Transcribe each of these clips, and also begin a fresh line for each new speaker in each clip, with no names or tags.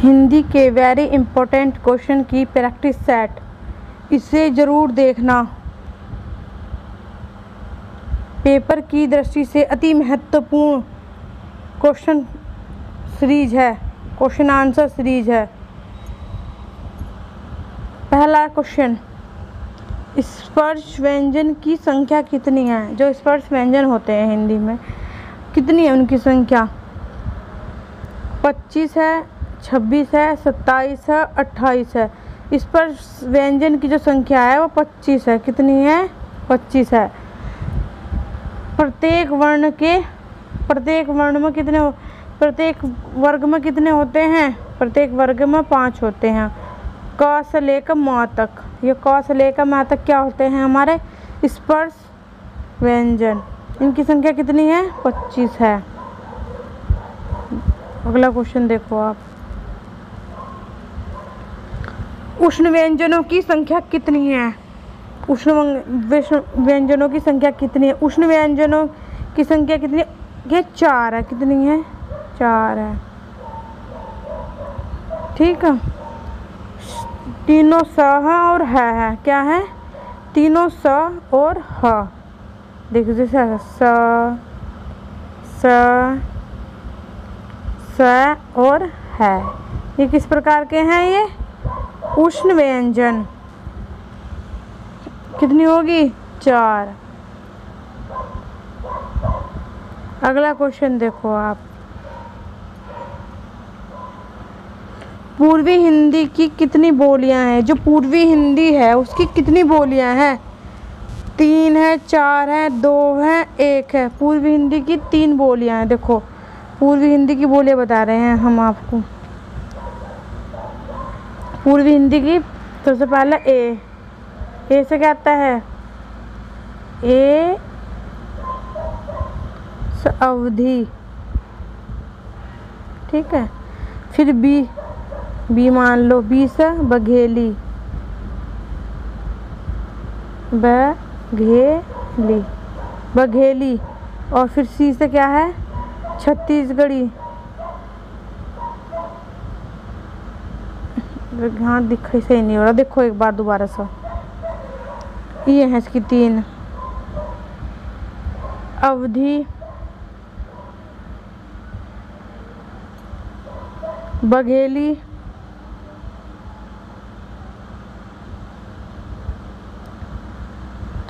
हिंदी के very important question की practice set, इसे ज़रूर देखना। पेपर की दृष्टि से अति महत्वपूर्ण क्वेश्चन सीरीज है, क्वेश्चन आंसर सीरीज है। पहला क्वेश्चन, स्पर्श व्यंजन की संख्या कितनी है? जो स्पर्श व्यंजन होते हैं हिंदी में, कितनी है उनकी संख्या? 25 है, 26 है, 27 है, 28 है। स्पर्श व्यंजन की जो संख्या है वो 25 है। कितनी है? 25 है। प्रत्येक वर्ग में कितने होते हैं? प्रत्येक वर्ग में 5 होते हैं। क से लेकर म तक, ये क से लेकर म तक क्या होते हैं? हमारे स्पर्श व्यंजन। इनकी संख्या कितनी है? 25 है। अगला क्वेश्चन देखो आप, उष्ण व्यंजनों की संख्या कितनी है? उष्ण व्यंजनों की संख्या कितनी है? उष्ण व्यंजनों की संख्या कितनी है? ये 4 है। कितनी है? 4 है। ठीक है, तीनों स है और है। क्या है? तीनों स और ह। देखो जैसे स और है, ये किस प्रकार के हैं? ये उष्ण व्यंजन। कितनी होगी? 4। अगला क्वेश्चन देखो आप, पूर्वी हिंदी की कितनी बोलियां हैं? जो पूर्वी हिंदी है उसकी कितनी बोलियां हैं? 3 है, 4 है, 2 है, 1 है। पूर्वी हिंदी की 3 बोलियां हैं। देखो पूर्वी हिंदी की बोलियां बता रहे हैं हम आपको। पूर्वी हिंदी की सबसे पहले ए से क्या आता है? ए से अवधि। ठीक है, फिर बी मान लो, बी से बघेली, बघेली। और फिर सी से क्या है? छत्तीसगढ़ी। हाँ दिखाई सही नहीं हो रहा, देखो एक बार दोबारा से। ये है इसकी 3, अवधि, बघेली,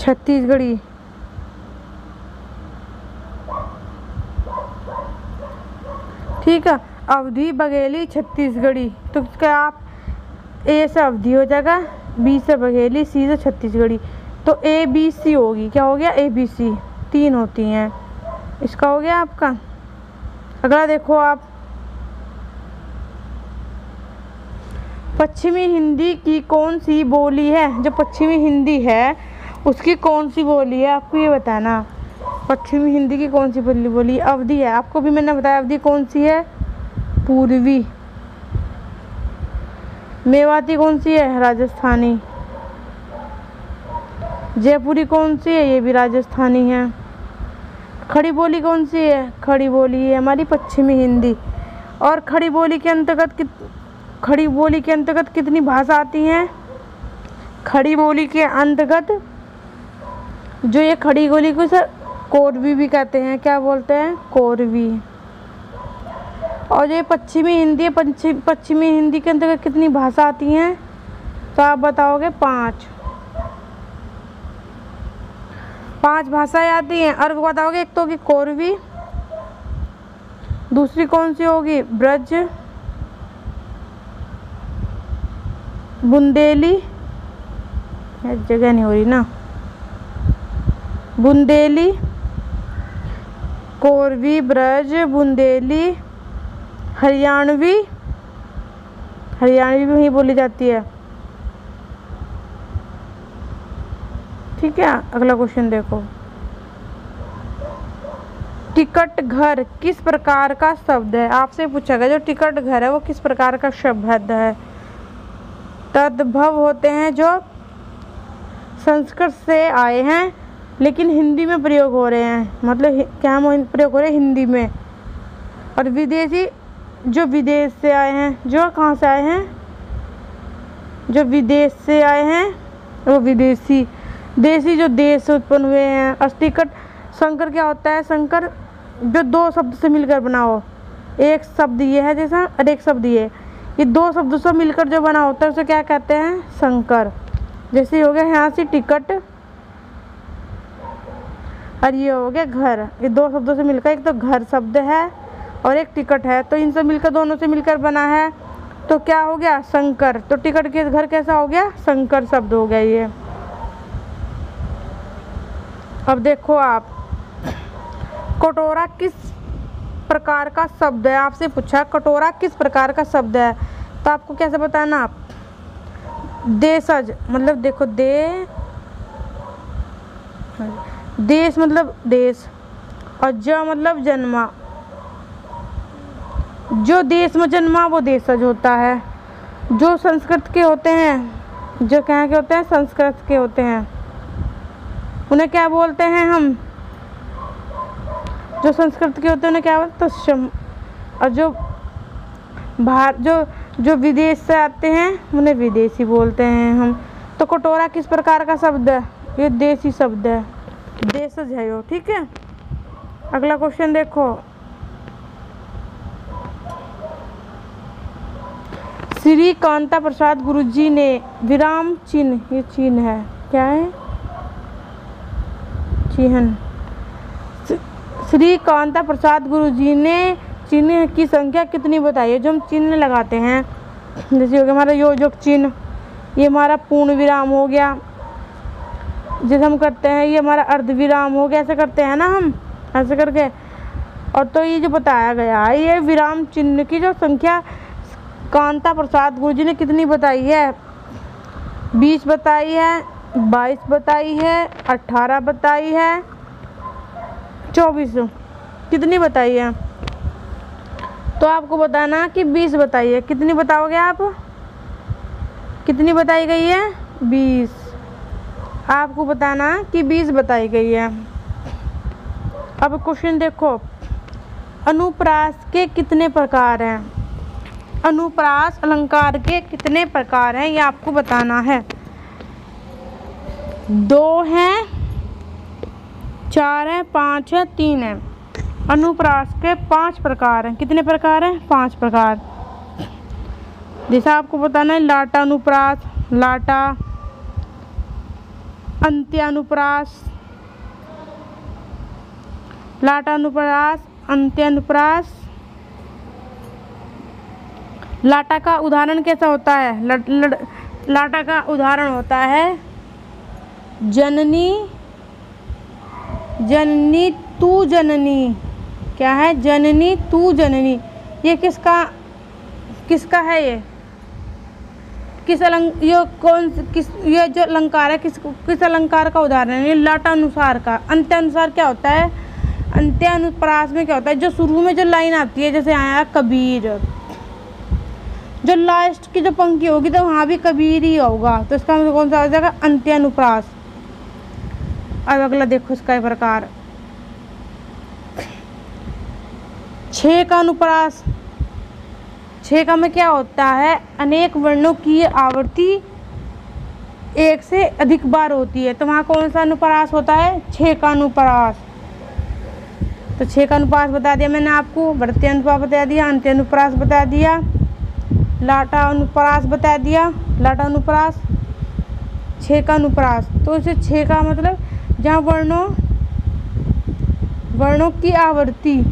छत्तीसगढ़ी। ठीक है, अवधि, बघेली, छत्तीसगढ़ी। तो क्या आप ए से अवधि हो जाएगा, बी से बघेली, सी से छत्तीसगढ़ी। तो ए बी सी होगी। क्या हो गया? ए बी सी 3 होती हैं। इसका हो गया आपका। अगला देखो आप, पश्चिमी हिंदी की कौन सी बोली है? जो पश्चिमी हिंदी है उसकी कौन सी बोली है? आपको ये बताना। पश्चिमी हिंदी की कौन सी बोली? अवधि है। आपको भी मैंने बताया अवधि कौन सी है? पूर्वी। मेवाती कौन सी है? राजस्थानी। जयपुरी कौन सी है? ये भी राजस्थानी है। खड़ी बोली कौन सी है? खड़ी बोली है हमारी पश्चिमी हिंदी। और खड़ी बोली के अंतर्गत कितनी भाषा आती हैं? खड़ी बोली के अंतर्गत जो ये खड़ी बोली को सर कोरवी भी कहते हैं। क्या बोलते हैं? कोरवी। और जो पश्चिमी हिंदी है, पश्चिमी हिंदी के अंतर्गत कितनी भाषा आती हैं? तो आप बताओगे 5 भाषाएं आती हैं। और बताओगे, एक तो होगी कोरवी, दूसरी कौन सी होगी? ब्रज, बुंदेली, जगह नहीं हो रही ना, बुंदेली, कोरवी, ब्रज, बुंदेली, हरियाणवी भी वहीं बोली जाती है। ठीक है, अगला क्वेश्चन देखो, टिकट घर किस प्रकार का शब्द है? आपसे पूछा गया जो टिकट घर है वो किस प्रकार का शब्द है? तद्भव होते हैं जो संस्कृत से आए हैं लेकिन हिंदी में प्रयोग हो रहे हैं। मतलब क्या हम प्रयोग हो रहे हैं? हिंदी में। और विदेशी जो विदेश से आए हैं, जो कहाँ से आए हैं, जो विदेश से आए हैं वो विदेशी, देशी जो देश से उत्पन्न हुए हैं। अस्टिकट संकर क्या होता है, संकर जो दो शब्द से मिलकर बना हो, एक शब्द ये है जैसा और एक शब्द ये दो शब्दों से मिलकर जो बना होता है उसे क्या कहते हैं, संकर। जैसे हो गया यहाँ से टिकट और ये हो गया घर, ये दो शब्दों से मिलकर, एक तो घर शब्द है और एक टिकट है, तो इनसे मिलकर, दोनों से मिलकर बना है तो क्या हो गया, संकर। तो टिकट के घर कैसा हो गया, संकर शब्द हो गया ये। अब देखो आप, कटोरा किस प्रकार का शब्द है, आपसे पूछा कटोरा किस प्रकार का शब्द है, तो आपको कैसे बताना आप, देशज मतलब देखो देश मतलब देश, और ज मतलब जन्मा, जो देश में जन्मा वो देशज होता है। जो संस्कृत के होते हैं, जो कहाँ के होते हैं, संस्कृत के होते हैं, उन्हें क्या बोलते हैं हम, जो संस्कृत के होते हैं उन्हें क्या बोलते हैं, तत्सम। और जो बाहर जो विदेश से आते हैं उन्हें विदेशी बोलते हैं हम। तो कटोरा किस प्रकार का शब्द है, ये देसी शब्द है, देशज है यो, ठीक है। अगला क्वेश्चन देखो, श्री कांता प्रसाद गुरुजी ने विराम चिन्ह, ये चिन्ह है, क्या है, चिन्ह। श्री कांता प्रसाद गुरुजी ने चिन्ह की संख्या कितनी बताई है। जो हम चिन्ह लगाते हैं, जैसे हो गया हमारा योजक चिन्ह, ये हमारा पूर्ण विराम हो गया, जैसे हम करते हैं ये हमारा अर्ध विराम हो गया, ऐसे करते हैं ना हम, ऐसे करके। और तो ये जो बताया गया है, ये विराम चिन्ह की जो संख्या कांता प्रसाद गुरुजी ने कितनी बताई है, 20 बताई है, 22 बताई है, 18 बताई है, 24, कितनी बताई है। तो आपको बताना कि 20 बताई है। कितनी बताओगे आप, कितनी बताई गई है, 20। आपको बताना कि 20 बताई गई है। अब क्वेश्चन देखो, अनुप्रास के कितने प्रकार हैं, अनुप्रास अलंकार के कितने प्रकार हैं, ये आपको बताना है। 2 हैं, 4 है, 5 है, 3 है। अनुप्रास के 5 प्रकार हैं। कितने प्रकार हैं, 5 प्रकार। जैसा आपको बताना है, लाटा अनुप्रास, लाटा, अंत्यानुप्रास, लाटा अनुप्रास, अंत्यानुप्रास। लाटा का उदाहरण कैसा होता है, लाटा का उदाहरण होता है जननी, जननी तू जननी, क्या है, जननी तू जननी। ये किसका है, ये ये जो अलंकार है किस अलंकार का उदाहरण है, ये लाटानुसार का। अंत्यानुसार क्या होता है, अंत्यानुप्रास में क्या होता है, जो शुरू में जो लाइन आती है, जैसे आया कबीर, जो लास्ट की जो पंक्ति होगी तो वहाँ भी कबीर ही होगा, तो इसका मतलब कौन सा हो जाएगा, अंत्यानुप्रास। अब अगला देखो इसका प्रकार, 6 का अनुप्रास। 6 का में क्या होता है, अनेक वर्णों की आवृत्ति 1 से अधिक बार होती है, तो वहाँ कौन सा अनुप्रास होता है, 6 का अनुप्रास। तो 6 का अनुप्रास बता दिया मैंने आपको, बढ़ते अनुप्रास बता दिया, अंत्य अनुप्रास बता दिया, लाटा अनुप्रास बता दिया, लाटा अनुप्रास, 6 का अनुप्रास। तो इसे 6 का मतलब जहाँ वर्णों की आवृत्ति,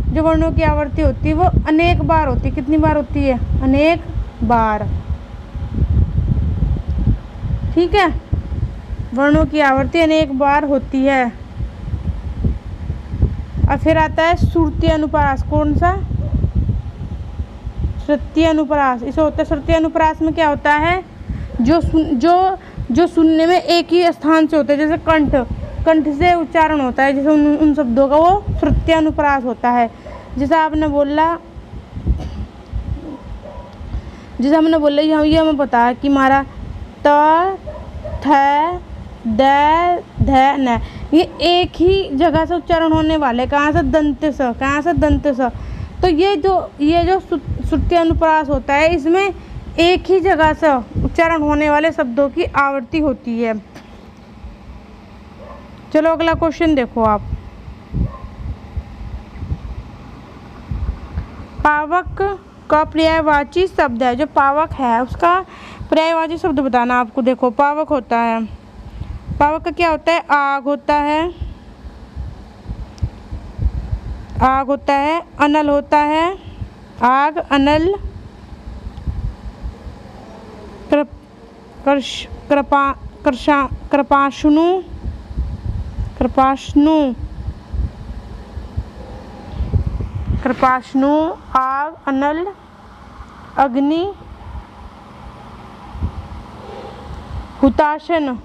जो वर्णों की आवृत्ति होती है वो अनेक बार होती है। कितनी बार होती है, अनेक बार, ठीक है। वर्णों की आवृत्ति अनेक बार होती है। और फिर आता है श्रुति अनुप्रास। कौन सा, श्रुति अनुप्रास। इसे होता है, श्रुति अनुप्रास में क्या होता है, जो सुनने में एक ही स्थान से होता है, जैसे कंठ से उच्चारण होता है, जैसे उन शब्दों का वो श्रुति अनुप्रास होता है। जैसे हमने बोला ये हमें पता है कि हमारा त, थ, द, ध, न, ये एक ही जगह से उच्चारण होने वाले। कहाँ से, दंत स, कहाँ से, दंत स। तो ये जो श्रुति अनुप्रास होता है, इसमें एक ही जगह से उच्चारण होने वाले शब्दों की आवृत्ति होती है। चलो अगला क्वेश्चन देखो आप। पावक का पर्यायवाची शब्द है, जो पावक है उसका पर्यायवाची शब्द बताना आपको। देखो पावक होता है, पावक का क्या होता है? आग होता है, आग होता है, अनल होता है, आग, अनल, कृपाशनु, आग, अनल, अग्नि, हुताशन,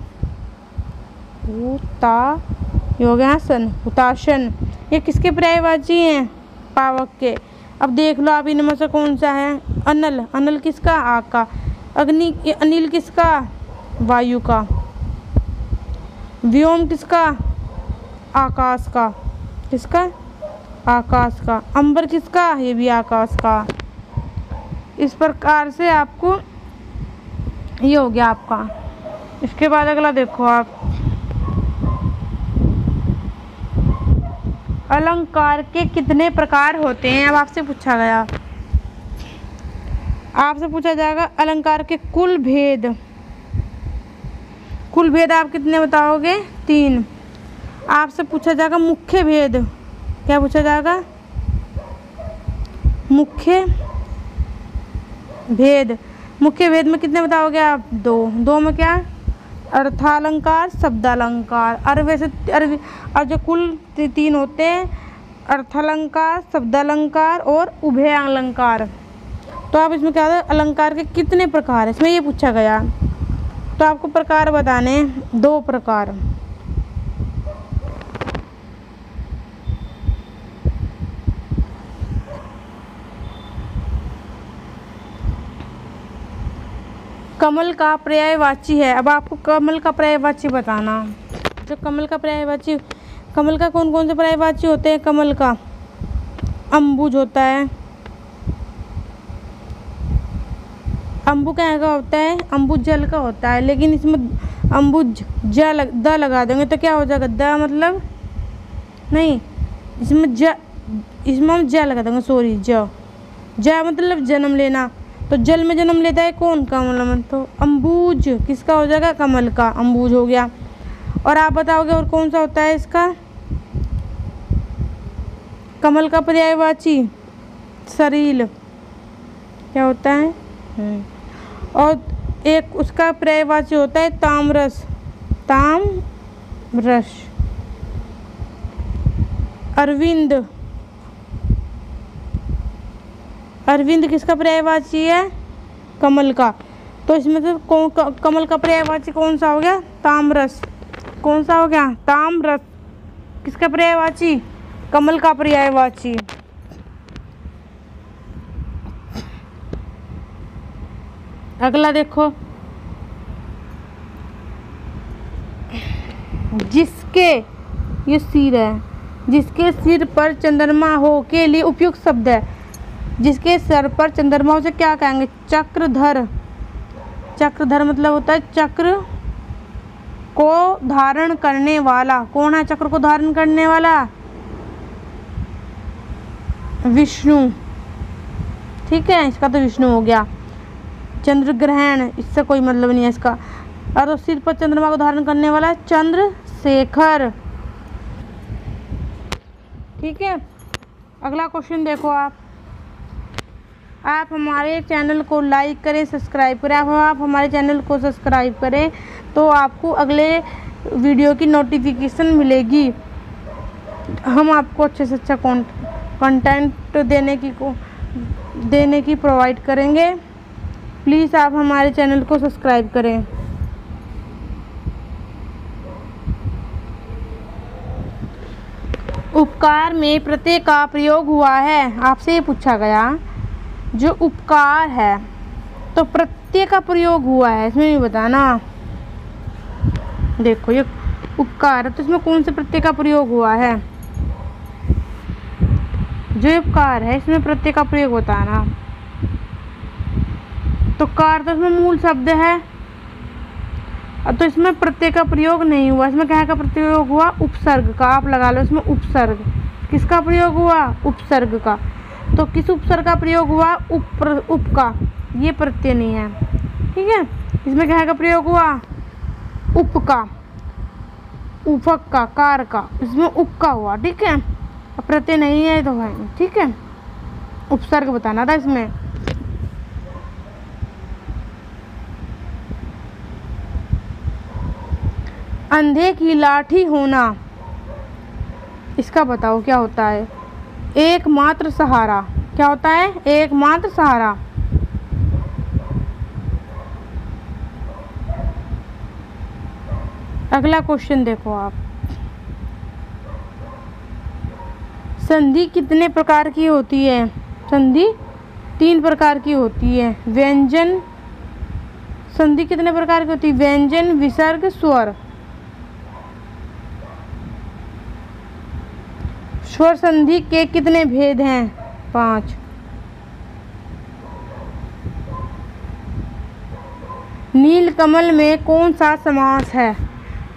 हुताशन, ये किसके पर्यायवाची हैं? पावक के। अब देख लो आप इनमें से कौन सा है? अनल, अनल किसका? आग का। अग्नि, अनिल किसका? वायु का। व्योम किसका? आकाश का। किसका? आकाश का। अंबर किसका? ये भी आकाश का। इस प्रकार से आपको ये हो गया आपका। इसके बाद अगला देखो आप। अलंकार के कितने प्रकार होते हैं? अब आपसे पूछा गया, आपसे पूछा जाएगा अलंकार के कुल भेद। कुल भेद आप कितने बताओगे? 3। आपसे पूछा जाएगा मुख्य भेद। क्या पूछा जाएगा? मुख्य भेद। मुख्य भेद में कितने बताओगे आप? 2 में क्या? अर्थालंकार, शब्दालंकार। और वैसे और जो कुल 3 होते हैं, अर्थालंकार, शब्दालंकार और उभय अलंकार। तो आप इसमें क्या होता है? अलंकार के कितने प्रकार है, इसमें ये पूछा गया। तो आपको प्रकार बताने 2 प्रकार। कमल का पर्यायवाची है। अब आपको कमल का पर्यायवाची बताना। जो कमल का पर्यायवाची, कमल का कौन कौन से पर्यायवाची होते हैं? कमल का अम्बुज होता है। अम्बु क्या का होता है? अम्बुज जल का होता है, लेकिन इसमें अम्बुज द लगा देंगे तो क्या हो जाएगा? द मतलब नहीं, इसमें हम ज लगा देंगे, सॉरी, ज मतलब जन्म लेना। तो जल में जन्म लेता है कौन? कमल में। तो अम्बुज किसका हो जाएगा? कमल का। अम्बुज हो गया। और आप बताओगे और कौन सा होता है इसका? कमल का पर्यायवाची सरील। क्या होता है? और एक उसका पर्यायवाची होता है तामरस। तामरस। अरविंद। अरविंद किसका पर्यायवाची है? कमल का। तो इसमें से कमल का पर्यायवाची कौन सा हो गया? तामरस। कौन सा हो गया? तामरस। किसका पर्यायवाची? कमल का पर्यायवाची। अगला देखो। जिसके, ये सिर है, जिसके सिर पर चंद्रमा हो के लिए उपयुक्त शब्द है। जिसके सर पर चंद्रमा हो से क्या कहेंगे? चक्रधर। चक्रधर मतलब होता है चक्र को धारण करने वाला। कौन है चक्र को धारण करने वाला? विष्णु। ठीक है, इसका तो विष्णु हो गया। चंद्र ग्रहण, इससे कोई मतलब नहीं है इसका। और सिर पर चंद्रमा को धारण करने वाला चंद्रशेखर। ठीक है, अगला क्वेश्चन देखो आप हमारे चैनल को लाइक करें, सब्सक्राइब करें। आप हमारे चैनल को सब्सक्राइब करें तो आपको अगले वीडियो की नोटिफिकेशन मिलेगी। हम आपको अच्छे से अच्छा कंटेंट देने की प्रोवाइड करेंगे। प्लीज़ आप हमारे चैनल को सब्सक्राइब करें। उपकार में प्रत्यय का प्रयोग हुआ है। आपसे ये पूछा गया, जो उपकार है तो प्रत्यय का प्रयोग हुआ है, इसमें भी बताना। देखो ये उपकार है तो इसमें कौन से प्रत्यय का प्रयोग हुआ है? जो ये कार है इसमें प्रत्यय का प्रयोग होता है ना, तो कार तो इसमें मूल शब्द है, तो इसमें प्रत्यय का प्रयोग नहीं हुआ। इसमें क्या का प्रयोग हुआ? उपसर्ग का। आप लगा लो इसमें उपसर्ग। किसका प्रयोग हुआ? उपसर्ग का। तो किस उपसर्ग का प्रयोग हुआ? उप का। ये प्रत्यय नहीं है, ठीक है। इसमें क्या का प्रयोग हुआ? उप का, उपक का, कार का। इसमें उप का हुआ, ठीक है। प्रत्यय नहीं है तो है, ठीक है। उपसर्ग बताना था इसमें। अंधे की लाठी होना, इसका बताओ क्या होता है? एकमात्र सहारा। क्या होता है? एकमात्र सहारा। अगला क्वेश्चन देखो आप। संधि कितने प्रकार की होती है? संधि 3 प्रकार की होती है। व्यंजन संधि कितने प्रकार की होती है? व्यंजन, विसर्ग, स्वर। स्वर संधि के कितने भेद हैं? 5। नील कमल में कौन सा समास है?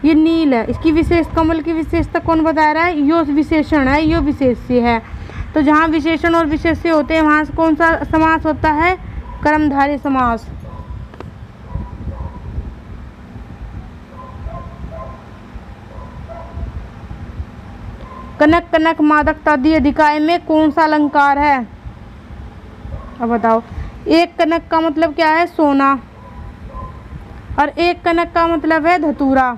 ये नील है, इसकी विशेष, कमल की विशेषता कौन बता रहा है? यो विशेषण है, यो विशेष्य है। तो जहाँ विशेषण और विशेष्य होते हैं वहाँ से कौन सा समास होता है? कर्मधारय समास। कनक, कनक, मादक आदि अधिकाय में कौन सा अलंकार है? अब बताओ। एक कनक का मतलब क्या है? सोना। और एक कनक का मतलब है धतूरा।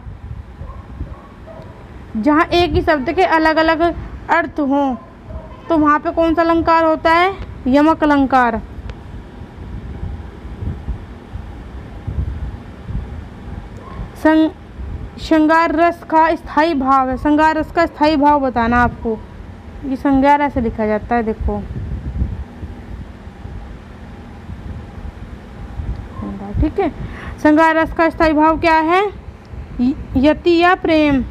जहाँ एक ही शब्द के अलग अलग अर्थ हों तो वहाँ पे कौन सा अलंकार होता है? यमक अलंकार। श्रृंगार रस का स्थायी भाव है। श्रृंगार रस का स्थायी भाव बताना आपको। ये श्रृंगार ऐसे लिखा जाता है, देखो, ठीक है। श्रृंगार रस का स्थायी भाव क्या है? यति या प्रेम?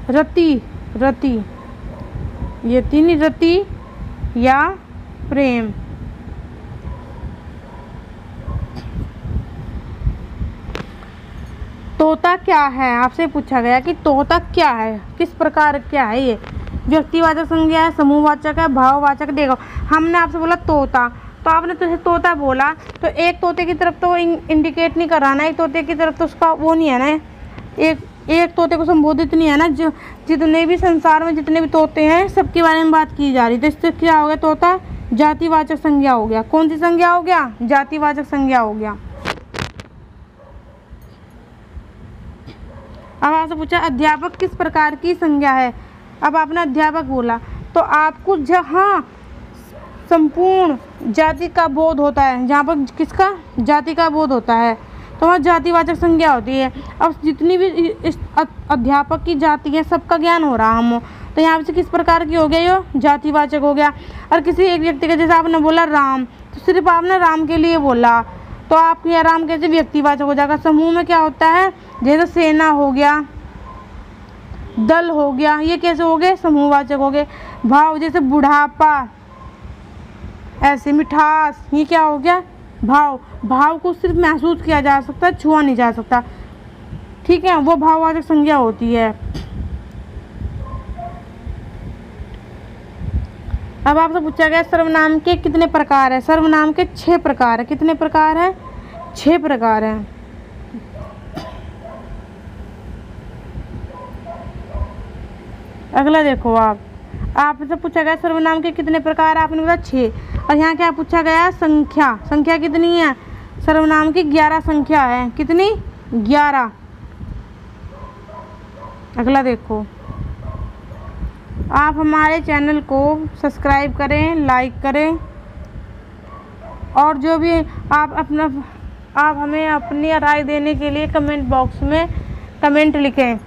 रति, रति, यति नहीं, रति या प्रेम। तोता क्या है? आपसे पूछा गया कि तोता क्या है, किस प्रकार क्या है ये? व्यक्तिवाचक संज्ञा है, समूहवाचक है, भाववाचक। देखो हमने आपसे बोला तोता, तो आपने तो तोता बोला, तो एक तोते की तरफ तो इंडिकेट नहीं कराना, एक तोते की तरफ तो उसका वो नहीं है ना, एक तोते को संबोधित नहीं है ना। जो जितने भी संसार में जितने भी तोते हैं सबके बारे में बात की जा रही। तो इससे क्या हो गया? तोता जातिवाचक संज्ञा हो गया। कौन सी संज्ञा हो गया? जातिवाचक संज्ञा हो गया। अब आपसे पूछा अध्यापक किस प्रकार की संज्ञा है? अब आपने अध्यापक बोला तो आपको जहाँ संपूर्ण जाति का बोध होता है, जहाँ पर किसका? जाति का बोध होता है, तो वहाँ जातिवाचक संज्ञा होती है। अब जितनी भी इस अध्यापक की जाति है सबका ज्ञान हो रहा हम, तो यहाँ से किस प्रकार की हो गया? यो जातिवाचक हो गया। और किसी एक व्यक्ति का, जैसे आपने बोला राम, तो सिर्फ आपने राम के लिए बोला, तो आपके यहाँ राम कैसे व्यक्तिवाचक हो जाएगा? समूह में क्या होता है? जैसे सेना हो गया, दल हो गया, ये कैसे हो गए? समूहवाचक हो गए। भाव, जैसे बुढ़ापा, ऐसे मिठास, ये क्या हो गया? भाव। भाव को सिर्फ महसूस किया जा सकता, छुआ नहीं जा सकता, ठीक है, वो भाववाचक संज्ञा होती है। अब आपसे पूछा गया सर्वनाम के कितने प्रकार है? सर्वनाम के 6 प्रकार है। कितने प्रकार है? 6 प्रकार है। अगला देखो आप, आपसे पूछा गया सर्वनाम के कितने प्रकार है? आपने बोला 6। और यहाँ क्या पूछा गया? संख्या। संख्या कितनी है? सर्वनाम की 11 संख्या है। कितनी? 11। अगला देखो, आप हमारे चैनल को सब्सक्राइब करें, लाइक करें, और जो भी आप हमें अपनी राय देने के लिए कमेंट बॉक्स में कमेंट लिखें।